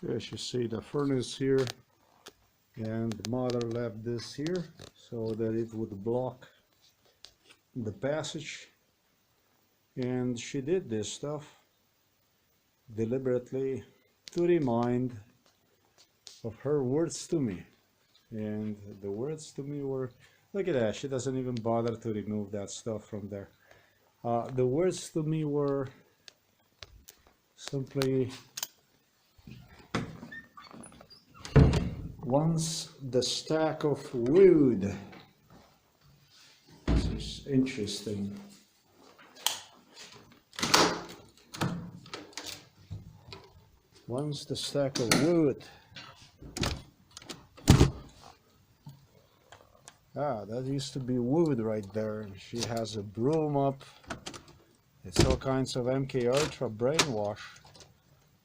As you see, the furnace here, and the mother left this here so that it would block the passage, and she did this stuff deliberately to remind of her words to me. And the words to me were, look at that, she doesn't even bother to remove that stuff from there. The words to me were simply, once the stack of wood, this is interesting, once the stack of wood, that used to be wood right there. She has a broom up. It's all kinds of MK Ultra brainwash.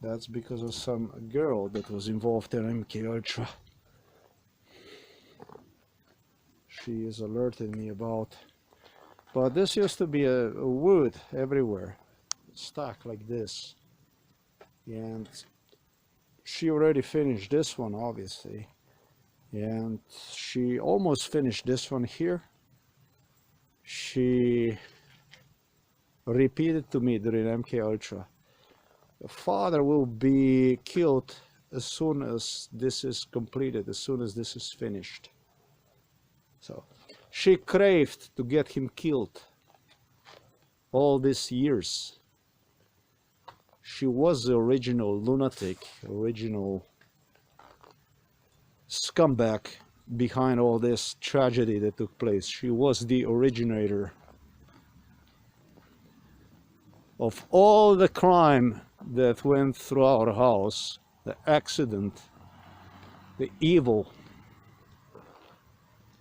That's because of some girl that was involved in MK Ultra. She is alerting me about. But this used to be a wood everywhere, stacked like this. And she already finished this one, obviously. And she almost finished this one here. She repeated to me during MK Ultra, your father will be killed as soon as this is completed, as soon as this is finished. So she craved to get him killed all these years. She was the original lunatic, original scumbag behind all this tragedy that took place. She was the originator of all the crime that went through our house, the accident, the evil.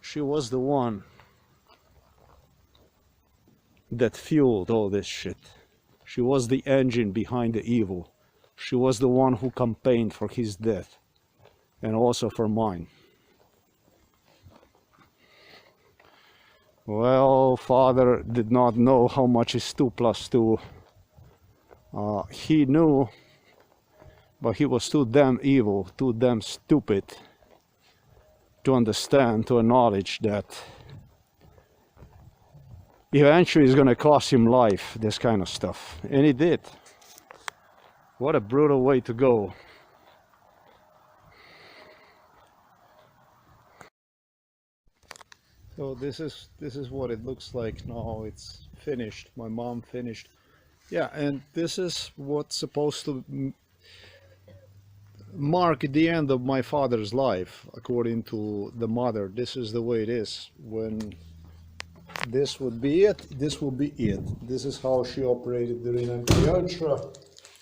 She was the one that fueled all this shit. She was the engine behind the evil. She was the one who campaigned for his death, and also for mine. Well, father did not know how much is 2 plus 2. He knew, but he was too damn evil, too damn stupid to understand, to acknowledge that eventually it's gonna cost him life, this kind of stuff. And he did. What a brutal way to go. So this is what it looks like now. It's finished. My mom finished. Yeah, and this is what's supposed to mark the end of my father's life, according to the mother. This is the way it is. When this would be it, this will be it. This is how she operated during MK Ultra.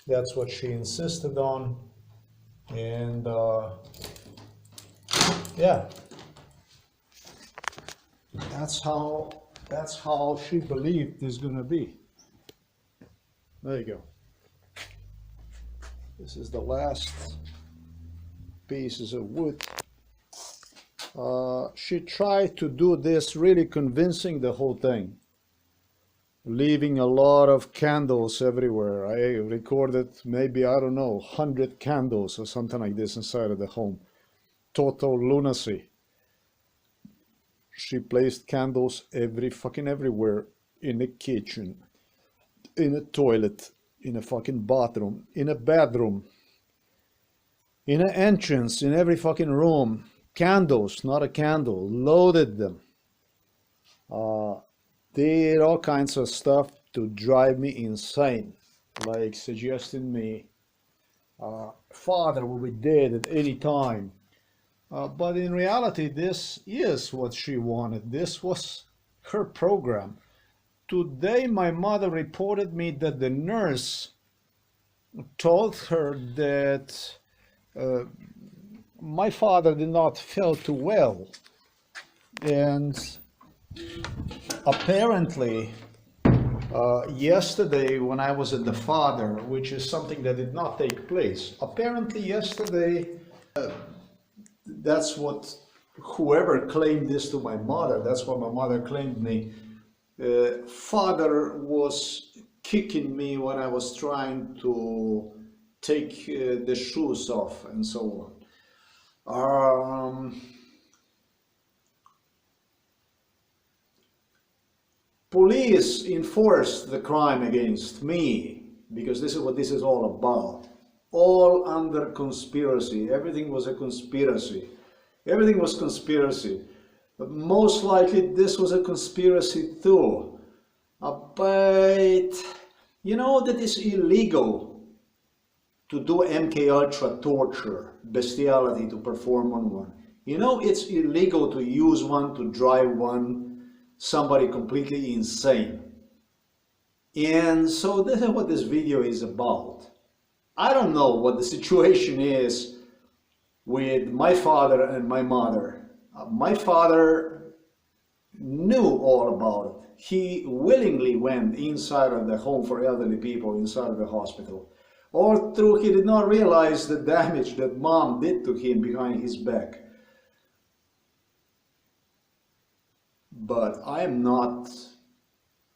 That's what she insisted on. And yeah, that's how she believed it's gonna be. There you go. This is the last pieces of wood. She tried to do this really convincing, the whole thing, leaving a lot of candles everywhere. I recorded maybe, I don't know, 100 candles or something like this inside of the home. Total lunacy. She placed candles everywhere, in the kitchen, in a toilet, in a fucking bathroom, in a bedroom, in an entrance, in every fucking room. Candles, not a candle, loaded them. Did all kinds of stuff to drive me insane, like suggesting me father will be dead at any time. But in reality, this is what she wanted. This was her program. Today, my mother reported me that the nurse told her that my father did not feel too well. And apparently, yesterday when I was at the father, which is something that did not take place, apparently yesterday, that's what whoever claimed this to my mother, that's what my mother claimed me. Father was kicking me when I was trying to take the shoes off and so on. Police enforced the crime against me because this is what this is all about. All under conspiracy. Everything was a conspiracy. Everything was conspiracy. But most likely this was a conspiracy too. But you know that it's illegal to do MK Ultra torture, bestiality to perform on one. You know it's illegal to use one to drive somebody completely insane. And so this is what this video is about. I don't know what the situation is with my father and my mother. My father knew all about it. He willingly went inside of the home for elderly people, inside of the hospital. Or through he did not realize the damage that mom did to him behind his back. But I don't know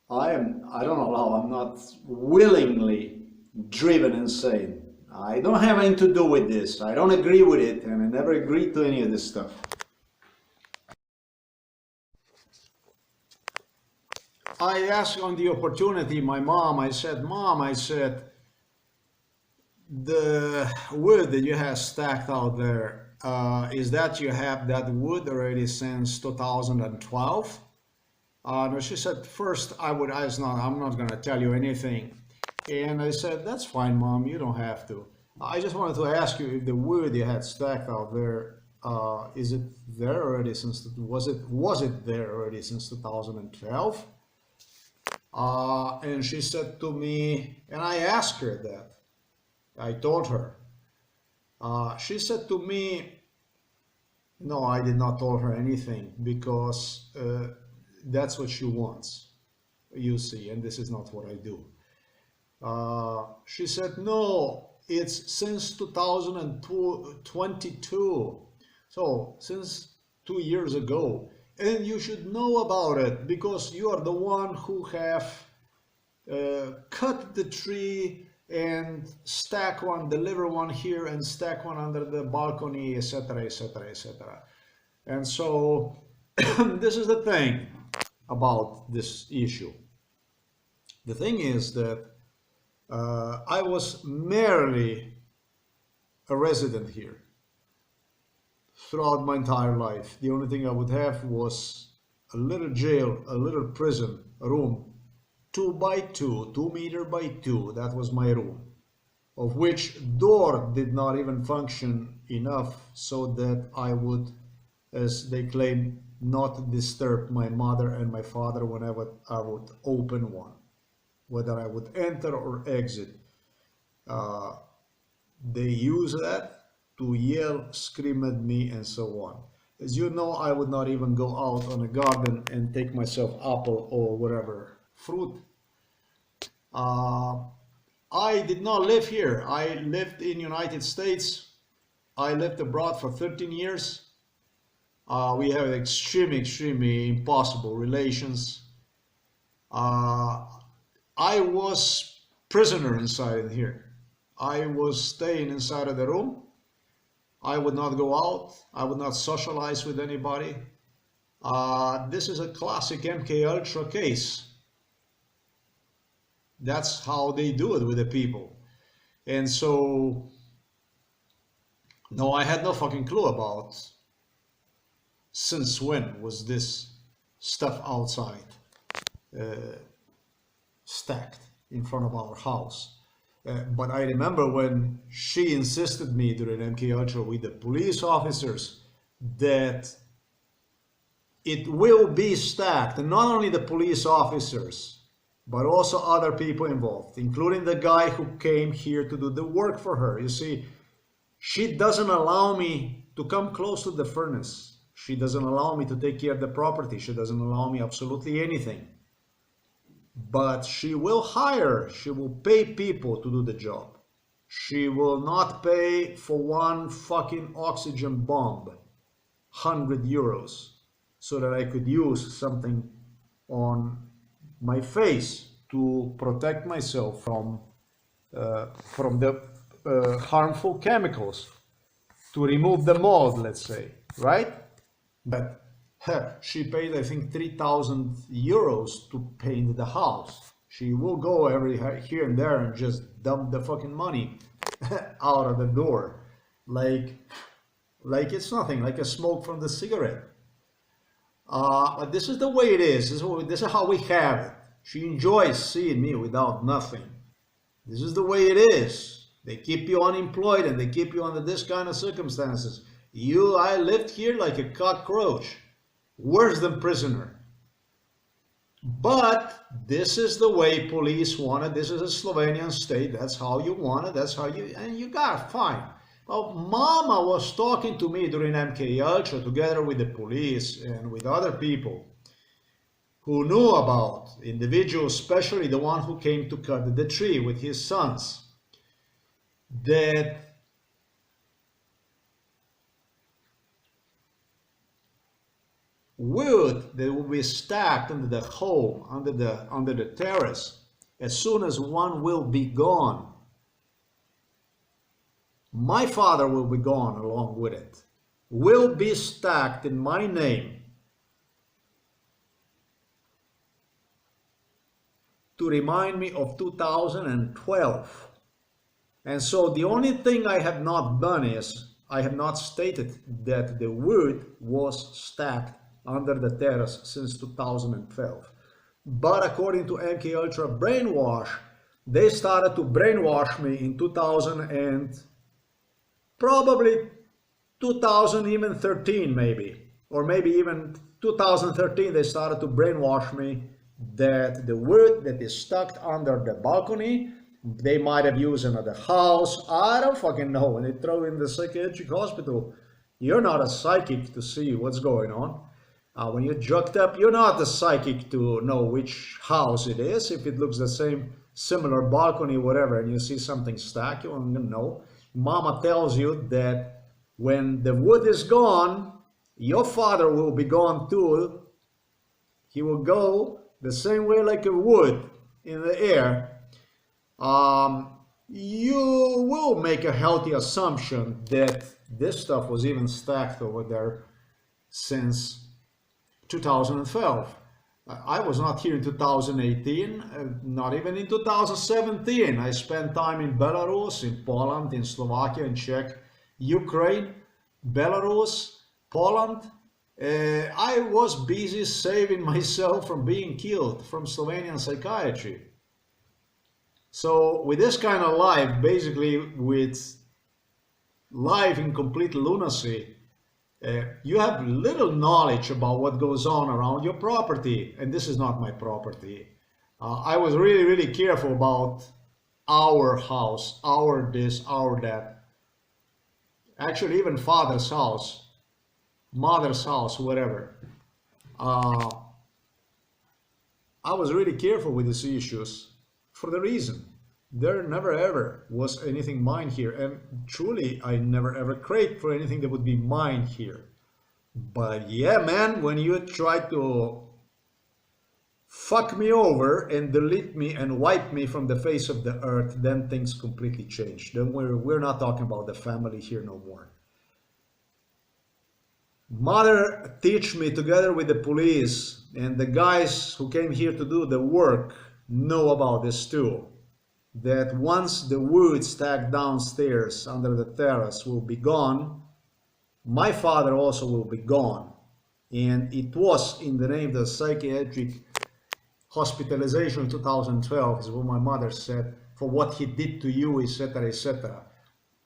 how, I'm not willingly driven insane. I don't have anything to do with this. I don't agree with it, and I never agreed to any of this stuff. I asked on the opportunity my mom, I said, Mom, I said, the wood that you have stacked out there, is that you have that wood already since 2012? No, she said, first I'm not going to tell you anything. And I said, that's fine, Mom, you don't have to. I just wanted to ask you if the wood you had stacked out there, is it there already since, was it there already since 2012? And she said to me, and I asked her that, I told her, she said to me, no, I did not tell her anything because that's what she wants, you see, and this is not what I do. She said, no, it's since 2022, so since 2 years ago, and you should know about it because you are the one who have cut the tree and stack one, deliver one here and stack one under the balcony, etc., etc., etc. And so this is the thing about this issue. The thing is that I was merely a resident here throughout my entire life. The only thing I would have was a little jail, a little prison, a room, 2 by 2, 2 meter by 2, that was my room, of which door did not even function enough so that I would, as they claim, not disturb my mother and my father whenever I would open one, whether I would enter or exit. They use that to yell, scream at me, and so on. As you know, I would not even go out on a garden and take myself apple or whatever fruit. I did not live here. I lived in United States. I lived abroad for 13 years. We have extremely impossible relations. I was prisoner inside here. I was staying inside of the room. I would not go out. I would not socialize with anybody. This is a classic MK Ultra case. That's how they do it with the people. And so, no, I had no fucking clue about since when was this stuff outside stacked in front of our house. But I remember when she insisted me during MK Ultra with the police officers that it will be stacked, and not only the police officers, but also other people involved, including the guy who came here to do the work for her. You see, she doesn't allow me to come close to the furnace. She doesn't allow me to take care of the property. She doesn't allow me absolutely anything. But she will pay people to do the job. She will not pay for one fucking oxygen bomb, 100 euros, so that I could use something on my face to protect myself from the harmful chemicals to remove the mold, let's say, right? But she paid, I think, 3,000 euros to paint the house. She will go every here and there and just dump the fucking money out of the door, like it's nothing, like a smoke from the cigarette. But this is the way it is. This is how we have it. She enjoys seeing me without nothing. This is the way it is. They keep you unemployed and they keep you under this kind of circumstances. I lived here like a cockroach, worse than prisoner. But this is the way police want it. This is a Slovenian state. That's how you want it. That's how and you got it, fine. Well, Mama was talking to me during MK Ultra together with the police and with other people who knew about individuals, especially the one who came to cut the tree with his sons, that wood that will be stacked under the home, under the terrace, as soon as one will be gone, my father will be gone along with it, will be stacked in my name to remind me of 2012. And so the only thing I have not done is I have not stated that the wood was stacked under the terrace since 2012. But according to MK Ultra Brainwash, they started to brainwash me in 2000 and probably 2013 maybe, or maybe even 2013 they started to brainwash me that the wood that is stuck under the balcony they might have used in the house. I don't fucking know. When they throw in the psychiatric hospital, you're not a psychic to see what's going on. When you're drugged up, you're not a psychic to know which house it is. If it looks the same, similar balcony, whatever, and you see something stacked, you won't know. Mama tells you that when the wood is gone, your father will be gone too. He will go the same way like a wood in the air. You will make a healthy assumption that this stuff was even stacked over there since 2012. I was not here in 2018, not even in 2017. I spent time in Belarus, in Poland, in Slovakia, in Czech, Ukraine, Belarus, Poland. I was busy saving myself from being killed from Slovenian psychiatry. So with this kind of life, basically with life in complete lunacy, you have little knowledge about what goes on around your property. And this is not my property. I was really, really careful about our house, our this, our that. Actually, even father's house, mother's house, whatever. I was really careful with these issues for the reason there never ever was anything mine here, and truly I never ever craved for anything that would be mine here. But yeah, man, when you try to fuck me over and delete me and wipe me from the face of the earth, then things completely change. Then we're not talking about the family here no more. Mother teach me together with the police, and the guys who came here to do the work know about this too, that once the wood stacked downstairs under the terrace will be gone, my father also will be gone. And it was in the name of the psychiatric hospitalization in 2012, is what my mother said, for what he did to you, etc., etc.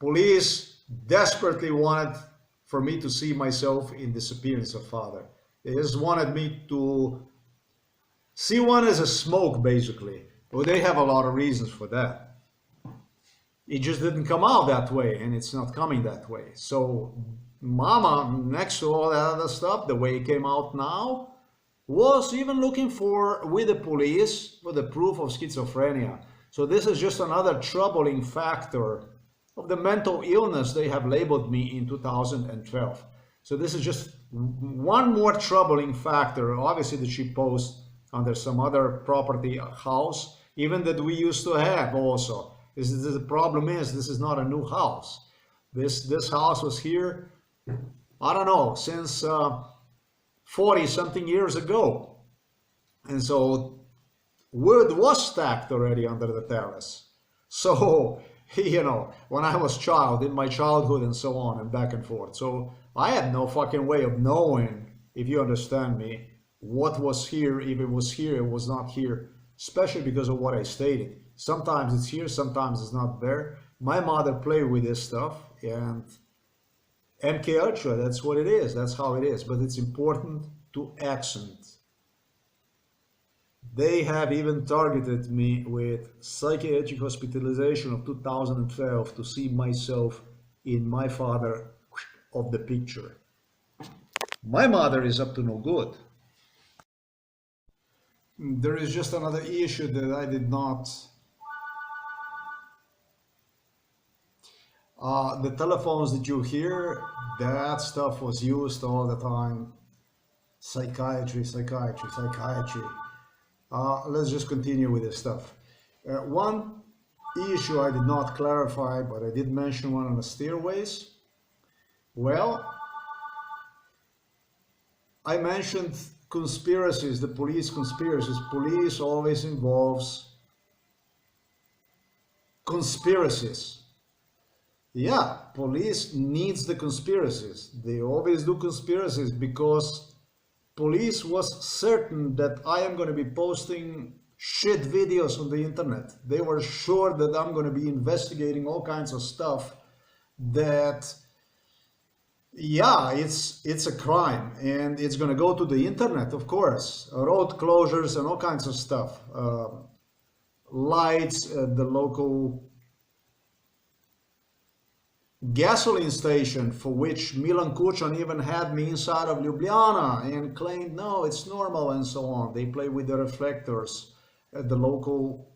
Police desperately wanted for me to see myself in disappearance of father. They just wanted me to see one as a smoke, basically. Well, they have a lot of reasons for that. It just didn't come out that way, and it's not coming that way. So Mama, next to all that other stuff, the way it came out now, was even looking for, with the police, for the proof of schizophrenia. So this is just another troubling factor of the mental illness they have labeled me in 2012. So this is just one more troubling factor, obviously, that she posed under some other property house, even that we used to have also. The problem is this is not a new house. This house was here, I don't know, since 40 something years ago. And so wood was stacked already under the terrace. So, when I was child, in my childhood and so on and back and forth. So I had no fucking way of knowing, if you understand me, what was here, if it was here, it was not here, especially because of what I stated. Sometimes it's here, sometimes it's not there. My mother played with this stuff, and MK Ultra, that's what it is, that's how it is. But it's important to accent. They have even targeted me with psychiatric hospitalization of 2012 to see myself in my father of the picture. My mother is up to no good. There is just another issue that I did not. The telephones that you hear, that stuff was used all the time. Psychiatry, psychiatry, psychiatry. Let's just continue with this stuff. One issue I did not clarify, but I did mention one on the stairways. Well, I mentioned conspiracies, the police conspiracies. Police always involves conspiracies. Yeah, police needs the conspiracies. They always do conspiracies because police was certain that I am going to be posting shit videos on the internet. They were sure that I'm going to be investigating all kinds of stuff that, yeah, it's a crime, and it's going to go to the internet, of course. Road closures and all kinds of stuff. Lights at the local gasoline station, for which Milan Kuchan even had me inside of Ljubljana and claimed, no, it's normal and so on. They play with the reflectors at the local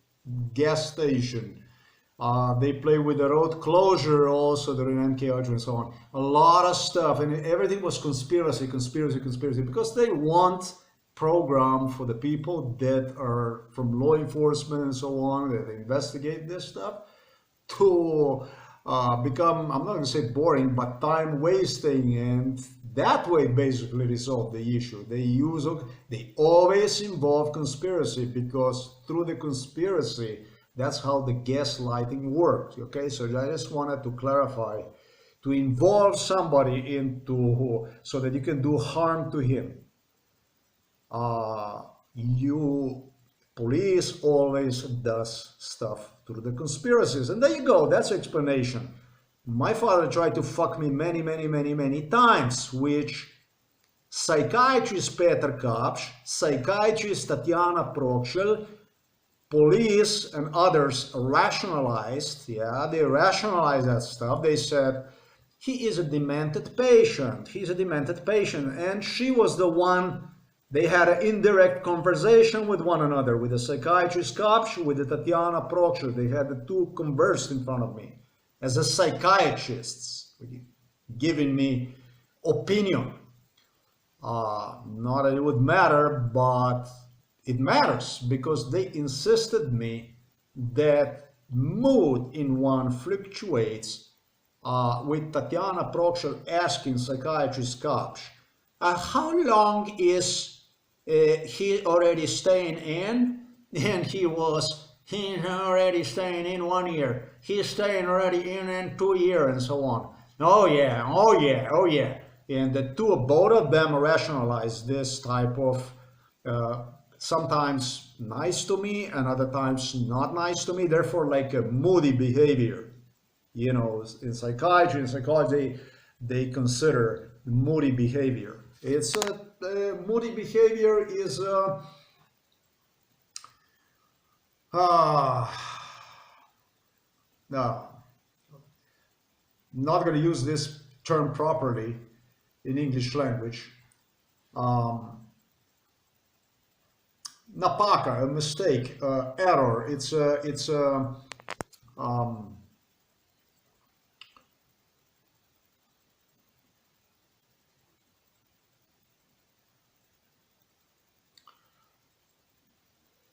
gas station. They play with the road closure also during MK Ultra and so on. A lot of stuff, and everything was conspiracy, conspiracy, conspiracy, because they want program for the people that are from law enforcement and so on, that investigate this stuff, to become, I'm not going to say boring, but time wasting, and that way basically resolve the issue. They always involve conspiracy, because through the conspiracy, that's how the gaslighting works. Okay, so I just wanted to clarify, to involve somebody into, so that you can do harm to him. Police always does stuff through the conspiracies, and there you go, that's explanation. My father tried to fuck me many, many, many, many times, which psychiatrist Peter Kapsch, psychiatrist Tatiana Prokshel, police and others rationalized. Yeah, they rationalized that stuff. They said, he is a demented patient, he's a demented patient, and she was the one. They had an indirect conversation with one another, with the psychiatrist Kapsch, with the Tatiana Prokshel. They had the two conversed in front of me as a psychiatrists, giving me opinion. Not that it would matter, but it matters, because they insisted me that mood in one fluctuates, with Tatiana Prokshel asking psychiatrist Kapsch, how long is he already staying in? And he's already staying in 1 year. He's staying already in 2 years, and so on. Oh yeah, oh yeah, oh yeah. And both of them rationalize this type of sometimes nice to me and other times not nice to me. Therefore, like a moody behavior. In psychiatry and psychology, they consider moody behavior. It's moody behavior is no, not going to use this term properly in English language. Napaka, a mistake, error. It's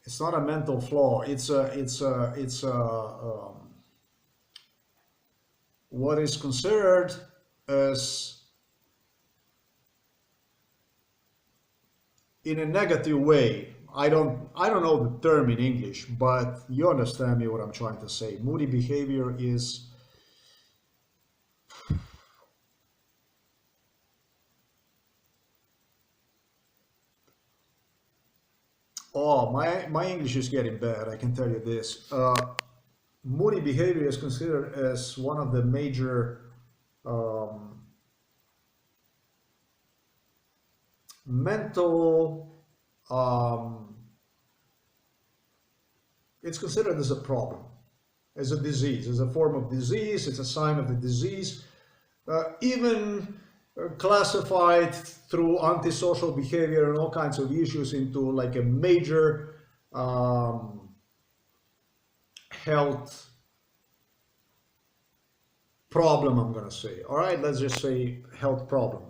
it's not a mental flaw. It's a what is considered as, in a negative way. I don't know the term in English, but you understand me what I'm trying to say. Moody behavior is, oh, my English is getting bad, I can tell you this. Moody behavior is considered as one of the major mental, it's considered as a problem, as a disease, as a form of disease. It's a sign of the disease, even classified through antisocial behavior and all kinds of issues into like a major health problem, I'm gonna say. All right, let's just say health problem.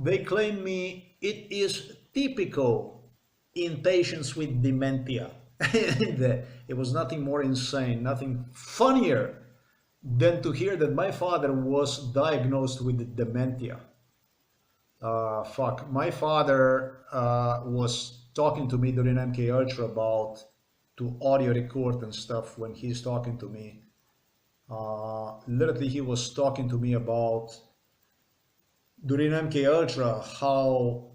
They claim me it is typical in patients with dementia. It was nothing more insane, nothing funnier than to hear that my father was diagnosed with dementia. Fuck, my father was talking to me during MK Ultra about to audio record and stuff when he's talking to me. Literally, he was talking to me about during MK Ultra how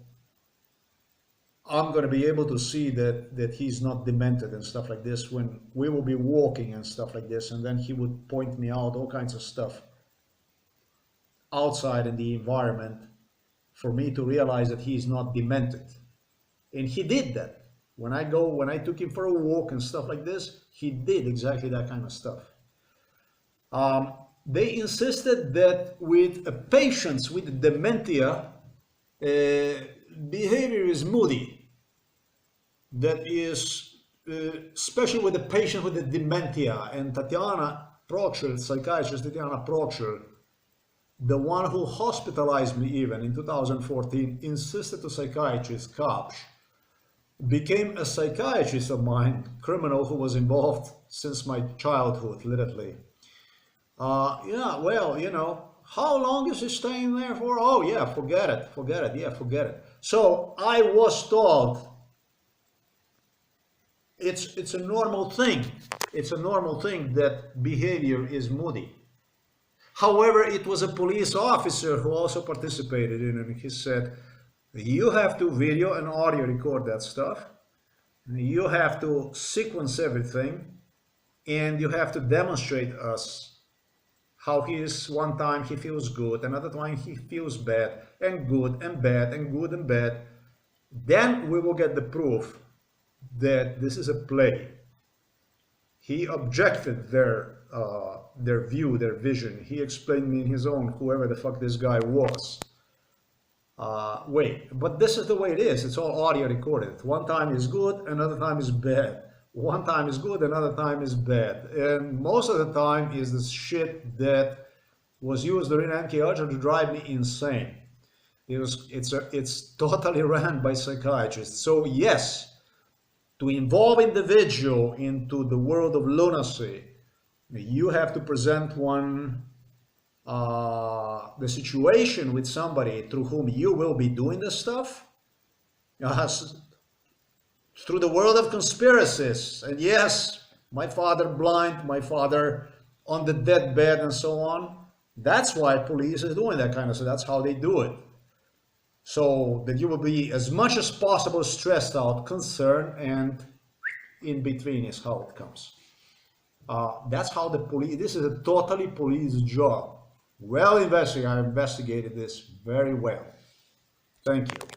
I'm going to be able to see that he's not demented and stuff like this when we will be walking and stuff like this, and then he would point me out all kinds of stuff outside in the environment for me to realize that he's not demented. And he did that. When I took him for a walk and stuff like this, he did exactly that kind of stuff. They insisted that with patients with dementia, behavior is moody. That is, especially with the patient with the dementia. And Tatiana Prochel, psychiatrist Tatiana Prochel, the one who hospitalized me even in 2014, insisted to psychiatrist Kapsch, became a psychiatrist of mine, criminal who was involved since my childhood, literally. Yeah, well, you know, how long is he staying there for? Oh yeah, forget it, yeah, forget it. So I was told it's a normal thing. It's a normal thing that behavior is moody. However, it was a police officer who also participated in it. He said, you have to video and audio record that stuff. You have to sequence everything, and you have to demonstrate us how he is. One time he feels good, another time he feels bad, and good and bad, and good and bad. Then we will get the proof that this is a play. He objected their view, their vision. He explained me in his own, whoever the fuck this guy was. Wait, but this is the way it is. It's all audio recorded. One time is good, another time is bad. One time is good, another time is bad. And most of the time is this shit that was used during MK Ultra to drive me insane. It's totally ran by psychiatrists. So yes, to involve individual into the world of lunacy, you have to present the situation with somebody through whom you will be doing this stuff, through the world of conspiracies. And yes, my father blind, my father on the deathbed and so on. That's why police is doing that kind of stuff. That's how they do it. So that you will be as much as possible stressed out, concerned, and in between is how it comes. That's how the police, this is a totally police job. Well investigated, I investigated this very well. Thank you.